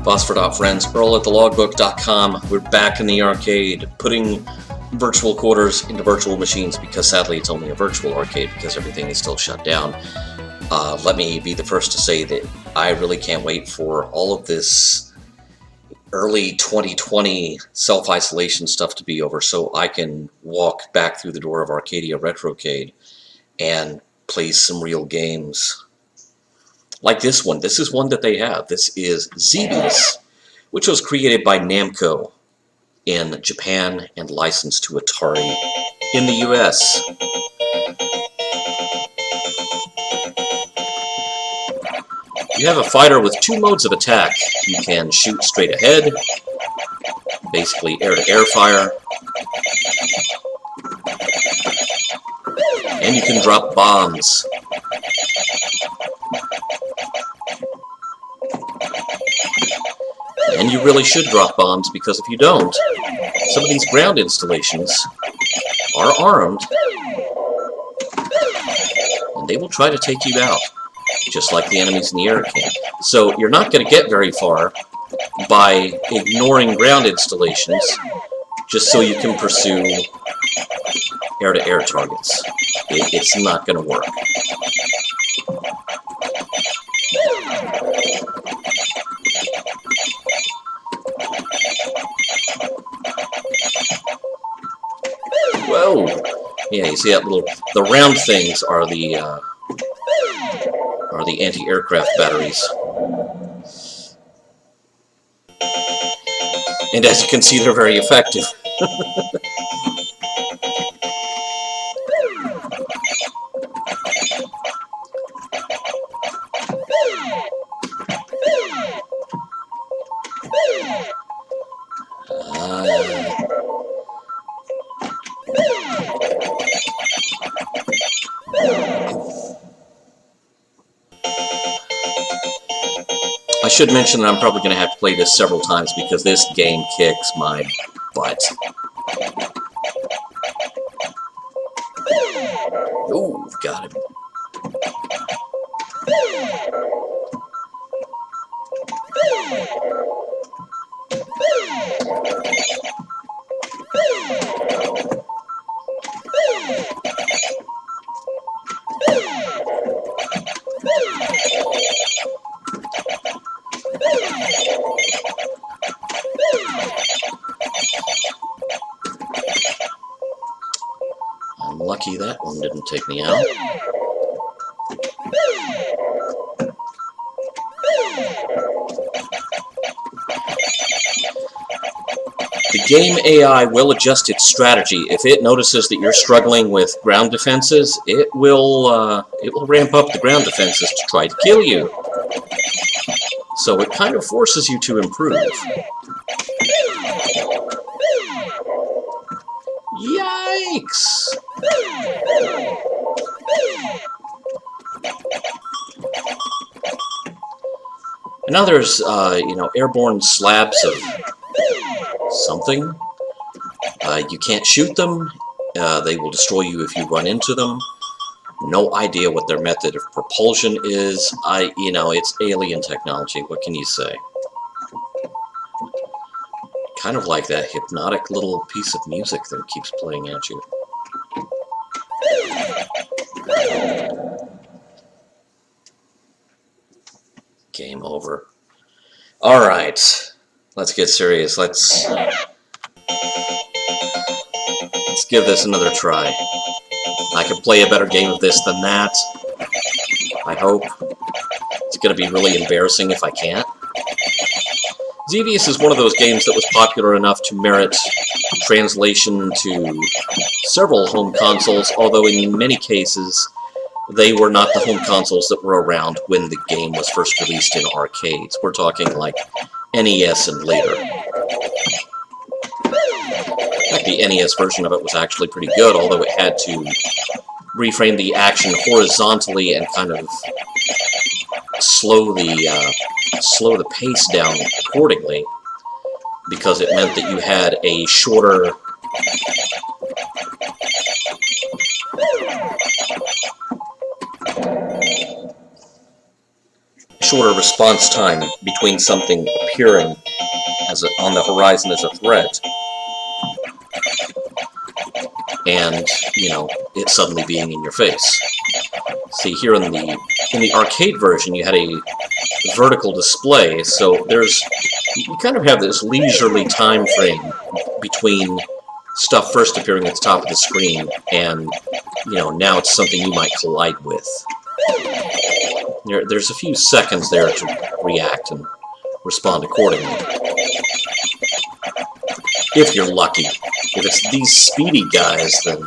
Phosphor Dot friends, Earl at thelogbook.com. We're back in the arcade, putting virtual quarters into virtual machines because sadly it's only a virtual arcade because everything is still shut down. Let me be the first to say that I really can't wait for all of this early 2020 self-isolation stuff to be over so I can walk back through the door of Arcadia Retrocade and play some real games. Like this one. This is one that they have. This is Xevious, which was created by Namco in Japan and licensed to Atari in the US. You have a fighter with two modes of attack. You can shoot straight ahead, basically air-to-air fire, and you can drop bombs. And you really should drop bombs, because if you don't, some of these ground installations are armed, and they will try to take you out, just like the enemies in the air can. So you're not going to get very far by ignoring ground installations, just so you can pursue air-to-air targets. It's not going to work. Whoa! Yeah, you see that little... The round things are the anti-aircraft batteries. And as you can see, they're very effective. I should mention that I'm probably going to have to play this several times because this game kicks my butt. Ooh, got him. I'm lucky that one didn't take me out. The game AI will adjust its strategy. If it notices that you're struggling with ground defenses, it will ramp up the ground defenses to try to kill you. So it kind of forces you to improve. Yikes! And now there's, airborne slabs of something. You can't shoot them. They will destroy you if you run into them. No idea what their method of propulsion is. It's alien technology. What can you say? Kind of like that hypnotic little piece of music that keeps playing at you. Game over. Alright. Let's get serious. Let's give this another try. I can play a better game of this than that. I hope. It's going to be really embarrassing if I can't. Xevious is one of those games that was popular enough to merit translation to several home consoles, although in many cases they were not the home consoles that were around when the game was first released in arcades. We're talking like NES and later. In fact, the NES version of it was actually pretty good, although it had to reframe the action horizontally and kind of slow the pace down accordingly, because it meant that you had a shorter shorter response time between something appearing on the horizon as a threat and, you know, it suddenly being in your face. See, here in the arcade version, you had a vertical display, so you kind of have this leisurely time frame between stuff first appearing at the top of the screen and, you know, now it's something you might collide with. There's a few seconds there to react and respond accordingly. If you're lucky. If it's these speedy guys, then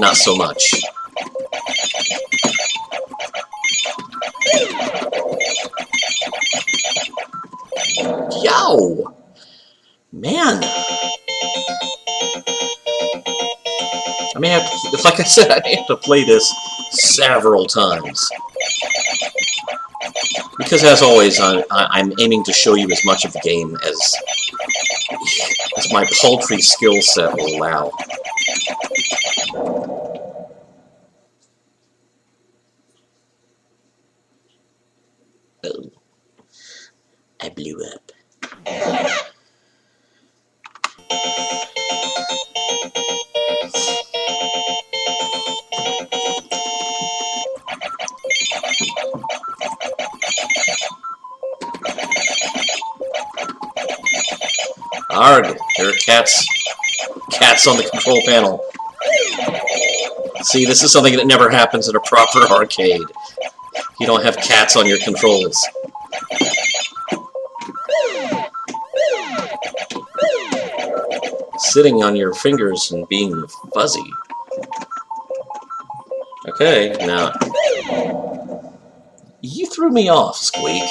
not so much. Yow! Man! I may have to, like I said, I may have to play this several times. Because as always, I'm aiming to show you as much of the game as my paltry skill set will allow. Oh. I blew up. Arg! There are cats on the control panel. See, this is something that never happens in a proper arcade. You don't have cats on your controls. Sitting on your fingers and being fuzzy. Okay, now... You threw me off, Squeak.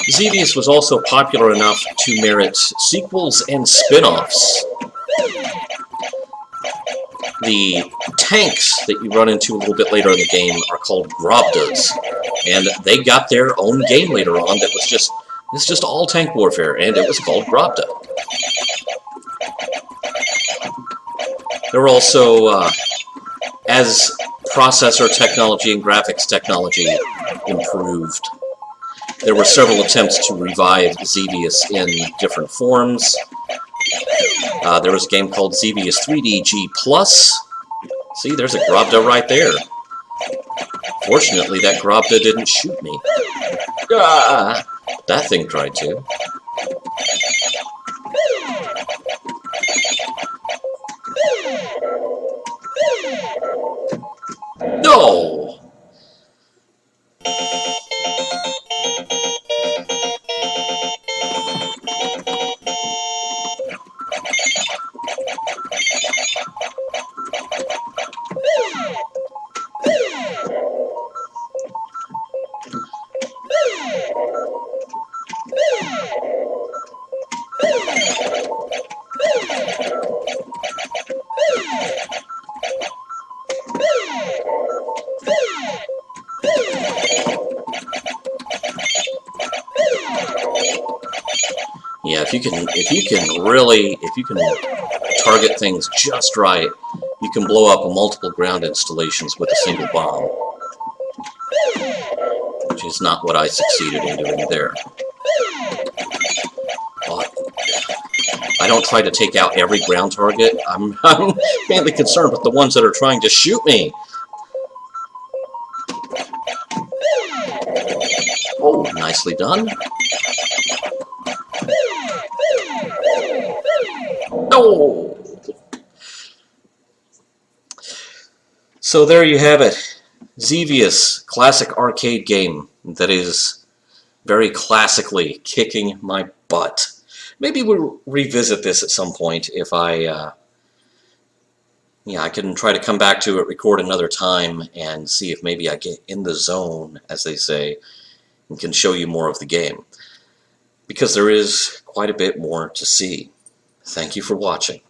Xevious was also popular enough to merit sequels and spin-offs. The tanks that you run into a little bit later in the game are called Grobdas, and they got their own game later on that was just all tank warfare, and it was called Grobda. There were also, as processor technology and graphics technology improved, there were several attempts to revive Xevious in different forms. There was a game called Xevious 3DG Plus. See, there's a Grobda right there. Fortunately, that Grobda didn't shoot me. That thing tried to. No! Yeah, if you can target things just right, you can blow up multiple ground installations with a single bomb. Which is not what I succeeded in doing there. But I don't try to take out every ground target. I'm mainly concerned with the ones that are trying to shoot me. Oh, nicely done. No! So there you have it. Xevious, classic arcade game that is very classically kicking my butt. Maybe we'll revisit this at some point if I can try to come back to it, record another time, and see if maybe I get in the zone, as they say, and can show you more of the game. Because there is quite a bit more to see. Thank you for watching.